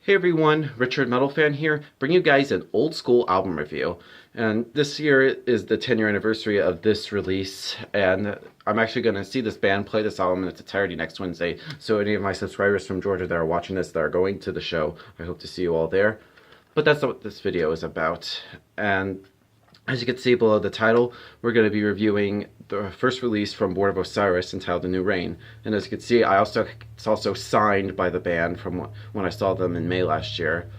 Hey everyone, Richard Metal Fan here, bringing you guys an old school album review. And this year is the 10-year anniversary of this release, and I'm actually going to see this band play this album in its entirety next Wednesday. So any of my subscribers from Georgia that are watching this, that are going to the show, I hope to see you all there. But that's not what this video is about. And as you can see below the title, we're going to be reviewing the first release from Born of Osiris entitled The New Reign. And as you can see, it's also signed by the band from when I saw them in May last year.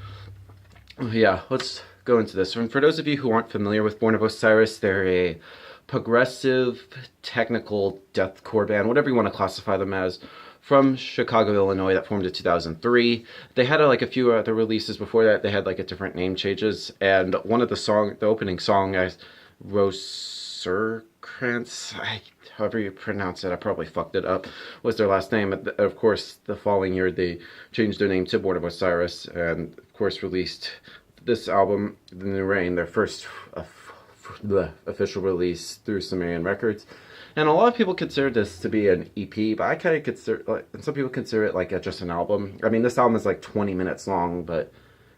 Yeah, let's go into this. And for those of you who aren't familiar with Born of Osiris, they're a progressive, technical deathcore band, whatever you want to classify them as, from Chicago, Illinois, that formed in 2003. They had a few other releases before that. They had a different name changes, and one of the opening song, Roserkrantz, however you pronounce it, I probably fucked it up, was their last name. Of course, the following year they changed their name to Born of Osiris, and of course released this album, The New Reign, their first official release through Sumerian Records. And a lot of people consider this to be an EP, but I kind of consider, and some people consider it just an album. I mean, this album is 20 minutes long, but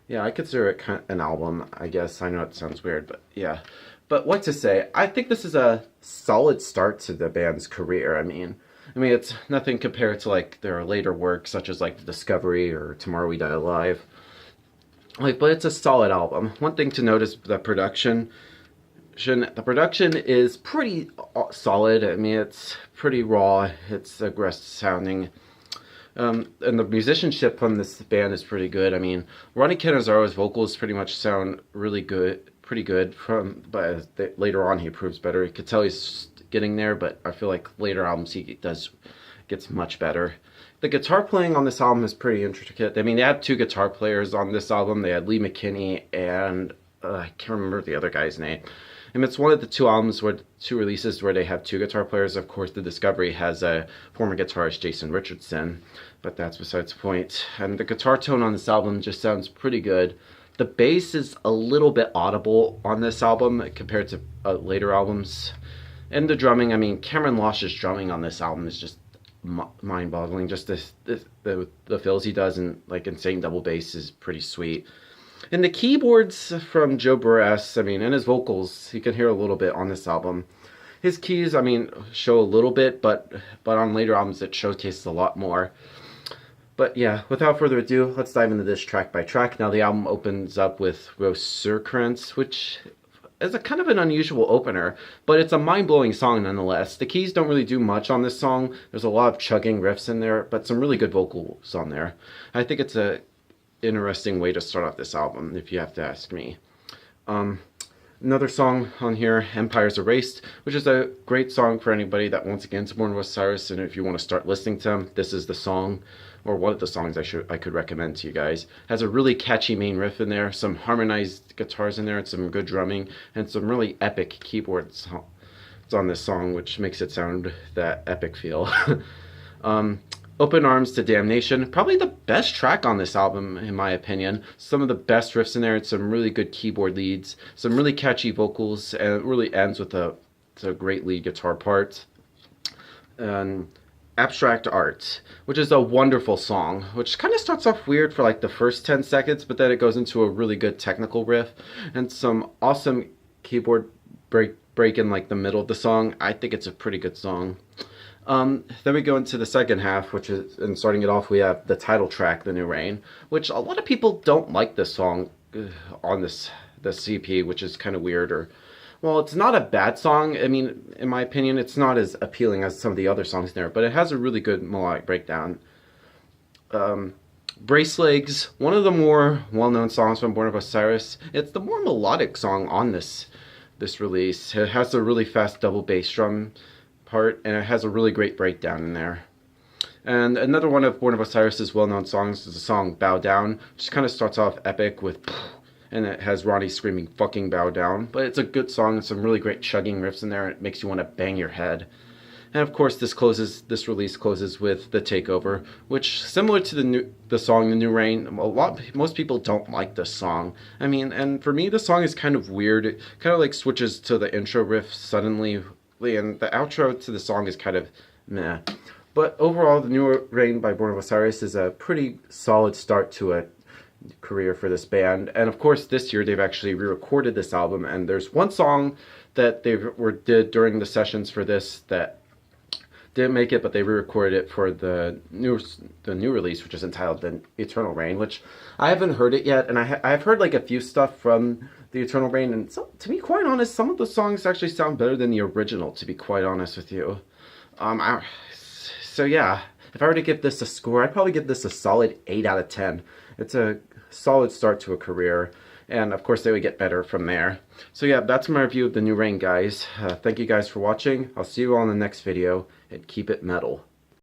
yeah, I consider it kind of an album, I guess. I know it sounds weird, but yeah. But what to say, I think this is a solid start to the band's career. I mean, it's nothing compared to their later work, such as The Discovery or Tomorrow We Die Alive. But it's a solid album. One thing to notice, the production. The production is pretty solid. I mean, it's pretty raw. It's aggressive sounding. And the musicianship from this band is pretty good. I mean, Ronnie Canizaro's vocals pretty much sound really good, pretty good. But later on he proves better. You could tell he's getting there, but I feel like later albums he gets much better. The guitar playing on this album is pretty intricate. I mean, they had two guitar players on this album. They had Lee McKinney and I can't remember the other guy's name. And it's one of the two releases where they have two guitar players. Of course, The Discovery has a former guitarist, Jason Richardson, but that's besides the point. And the guitar tone on this album just sounds pretty good. The bass is a little bit audible on this album compared to later albums. And the drumming, I mean, Cameron Losh's drumming on this album is just mind-boggling. Just the fills he does and insane double bass is pretty sweet. And the keyboards from Joe Barres, and his vocals, you can hear a little bit on this album. His keys, show a little bit, but on later albums it showcases a lot more. But yeah, without further ado, let's dive into this track by track. Now the album opens up with Roserkrantz, which is a kind of an unusual opener, but it's a mind-blowing song nonetheless. The keys don't really do much on this song. There's a lot of chugging riffs in there, but some really good vocals on there. I think it's a interesting way to start off this album, if you have to ask me. Another song on here, Empires Erased, which is a great song for anybody that wants to get into Born of Osiris, and if you want to start listening to them, this is the song, or one of the songs I could recommend to you guys. It has a really catchy main riff in there, some harmonized guitars in there, and some good drumming, and some really epic keyboards on this song, which makes it sound that epic feel. Open Arms to Damnation, probably the best track on this album in my opinion. Some of the best riffs in there, and some really good keyboard leads, some really catchy vocals, and it really ends with a great lead guitar part. And Abstract Art, which is a wonderful song, which kind of starts off weird for the first 10 seconds, but then it goes into a really good technical riff and some awesome keyboard break in the middle of the song. I think it's a pretty good song. Then we go into the second half, and starting it off, we have the title track, The New Reign, which a lot of people don't like this song on this EP, which is kind of weird. Well, it's not a bad song. In my opinion, it's not as appealing as some of the other songs there, but it has a really good melodic breakdown. Bracelex, one of the more well-known songs from Born of Osiris. It's the more melodic song on this release. It has a really fast double bass drum part, and it has a really great breakdown in there. And another one of Born of Osiris's well-known songs is the song Bow Down, which kind of starts off epic with, and it has Ronnie screaming fucking bow down, but it's a good song and some really great chugging riffs in there, and it makes you want to bang your head. And of course this release closes with The Takeover, which, similar to the song The New Reign, most people don't like this song. And for me the song is kind of weird. It kind of switches to the intro riff suddenly, and the outro to the song is kind of meh. But overall, The New Reign by Born of Osiris is a pretty solid start to a career for this band. And of course, this year they've actually re-recorded this album, and there's one song that they did during the sessions for this that didn't make it, but they re-recorded it for the new release, which is entitled "The Eternal Rain," which I haven't heard it yet, and I've heard like a few stuff from the Eternal Rain, and so, to be quite honest, some of the songs actually sound better than the original. To be quite honest with you, so yeah, if I were to give this a score, I'd probably give this a solid 8 out of 10. It's a solid start to a career, and of course they would get better from there. So yeah, that's my review of the new Rain, guys. Thank you guys for watching. I'll see you all in the next video, and keep it metal.